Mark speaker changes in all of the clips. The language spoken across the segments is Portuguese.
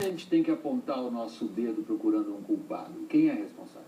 Speaker 1: que a gente tem que apontar o nosso dedo procurando um culpado? Quem é responsável?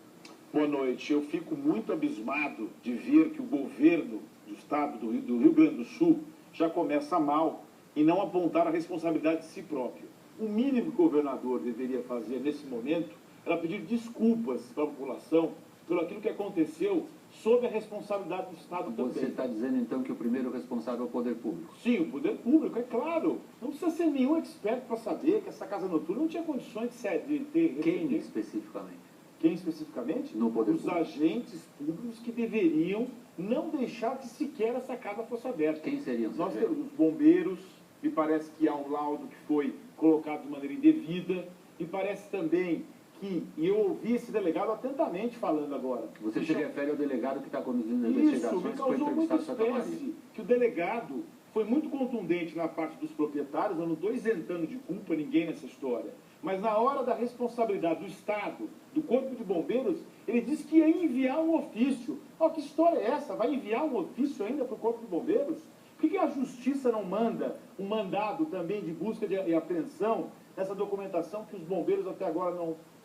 Speaker 2: Boa noite. Eu fico muito abismado de ver que o governo do estado do Rio Grande do Sul já começa mal e não apontar a responsabilidade de si próprio. O mínimo que o governador deveria fazer nesse momento era pedir desculpas para a população pelo aquilo que aconteceu sob a responsabilidade do Estado também.
Speaker 1: Você está dizendo então que o primeiro responsável é o poder público?
Speaker 2: Sim, o poder público, é claro. Não precisa ser nenhum expert para saber que essa casa noturna não tinha condições de ter...
Speaker 1: Quem especificamente?
Speaker 2: Quem especificamente?
Speaker 1: No poder
Speaker 2: público. Os agentes públicos que deveriam não deixar que sequer essa casa fosse aberta.
Speaker 1: Quem seriam?
Speaker 2: Nós temos os bombeiros, me parece que há um laudo que foi colocado de maneira indevida, e parece também que, e eu ouvi esse delegado atentamente falando agora.
Speaker 1: Você se refere ao delegado que está conduzindo as
Speaker 2: Isso,
Speaker 1: investigações
Speaker 2: me
Speaker 1: que foi
Speaker 2: causou muita
Speaker 1: entrevistado em Santa Maria.
Speaker 2: espécie, que o delegado foi muito contundente na parte dos proprietários, eu não estou isentando de culpa ninguém nessa história, mas na hora da responsabilidade do Estado, do Corpo de Bombeiros, ele disse que ia enviar um ofício. Oh, que história é essa? Vai enviar um ofício ainda para o Corpo de Bombeiros? Por que a Justiça não manda um mandado também de busca e apreensão nessa documentação que os bombeiros até agora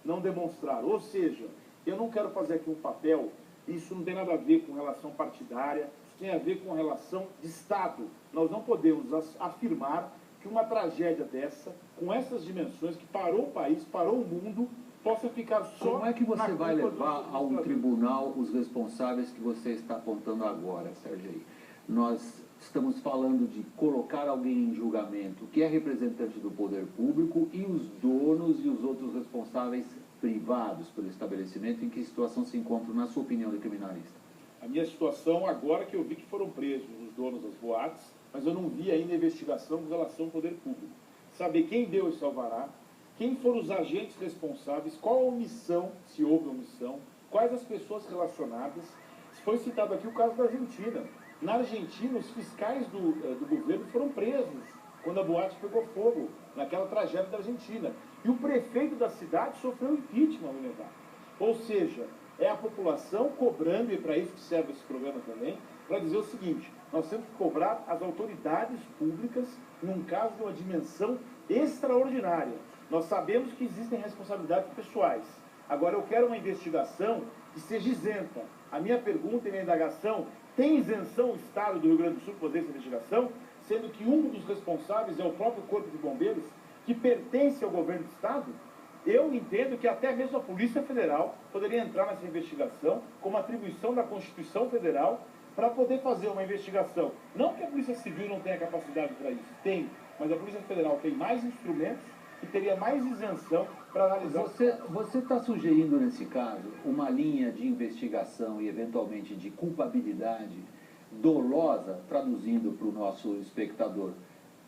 Speaker 2: não demonstraram? Ou seja, eu não quero fazer aqui um papel, isso não tem nada a ver com relação partidária, isso tem a ver com relação de Estado. Nós não podemos afirmar que uma tragédia dessa, com essas dimensões, que parou o país, parou o mundo, possa ficar só...
Speaker 1: Como é que você vai levar a um tribunal os responsáveis que você está apontando agora, Sérgio? Nós estamos falando de colocar alguém em julgamento que é representante do poder público e os donos e os outros responsáveis privados pelo estabelecimento. Em que situação se encontram, na sua opinião, de criminalista?
Speaker 2: A minha situação, agora que eu vi que foram presos os donos das boates, mas eu não vi ainda a investigação com relação ao poder público. Saber quem deu esse alvará, quem foram os agentes responsáveis, qual a omissão, se houve omissão, quais as pessoas relacionadas. Foi citado aqui o caso da Argentina. Na Argentina, os fiscais do governo foram presos quando a boate pegou fogo, naquela tragédia da Argentina. E o prefeito da cidade sofreu impeachment, ou seja, é a população cobrando, e para isso que serve esse programa também, para dizer o seguinte: nós temos que cobrar as autoridades públicas num caso de uma dimensão extraordinária. Nós sabemos que existem responsabilidades pessoais. Agora, eu quero uma investigação que seja isenta. A minha pergunta e minha indagação: tem isenção o Estado do Rio Grande do Sul para fazer essa investigação, sendo que um dos responsáveis é o próprio Corpo de Bombeiros, que pertence ao governo do Estado? Eu entendo que até mesmo a Polícia Federal poderia entrar nessa investigação como atribuição da Constituição Federal para poder fazer uma investigação. Não que a Polícia Civil não tenha capacidade para isso, tem, mas a Polícia Federal tem mais instrumentos e teria mais isenção para analisar.
Speaker 1: Você está sugerindo, nesse caso, uma linha de investigação e, eventualmente, de culpabilidade dolosa, traduzindo para o nosso espectador,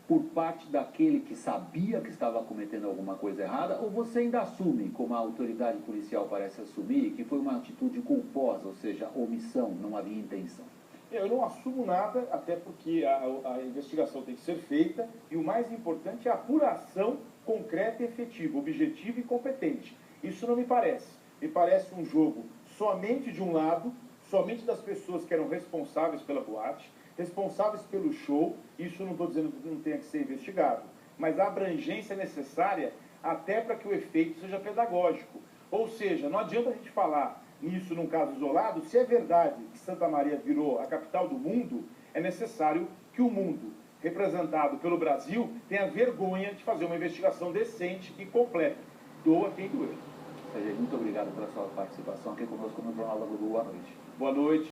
Speaker 1: por parte daquele que sabia que estava cometendo alguma coisa errada, ou você ainda assume, como a autoridade policial parece assumir, que foi uma atitude culposa, ou seja, omissão, não havia intenção?
Speaker 2: Eu não assumo nada, até porque a investigação tem que ser feita, e o mais importante é a apuração concreta e efetiva, objetiva e competente. Isso não me parece. Me parece um jogo somente de um lado, somente das pessoas que eram responsáveis pela boate, responsáveis pelo show. Isso não estou dizendo que não tenha que ser investigado, mas a abrangência necessária até para que o efeito seja pedagógico. Ou seja, não adianta a gente falar nisso num caso isolado. Se é verdade que Santa Maria virou a capital do mundo, é necessário que o mundo, representado pelo Brasil, tenha vergonha de fazer uma investigação decente e completa. Doa quem doer.
Speaker 1: Sérgio, muito obrigado pela sua participação aqui conosco no Jornal da Globo. Boa noite.
Speaker 2: Boa noite.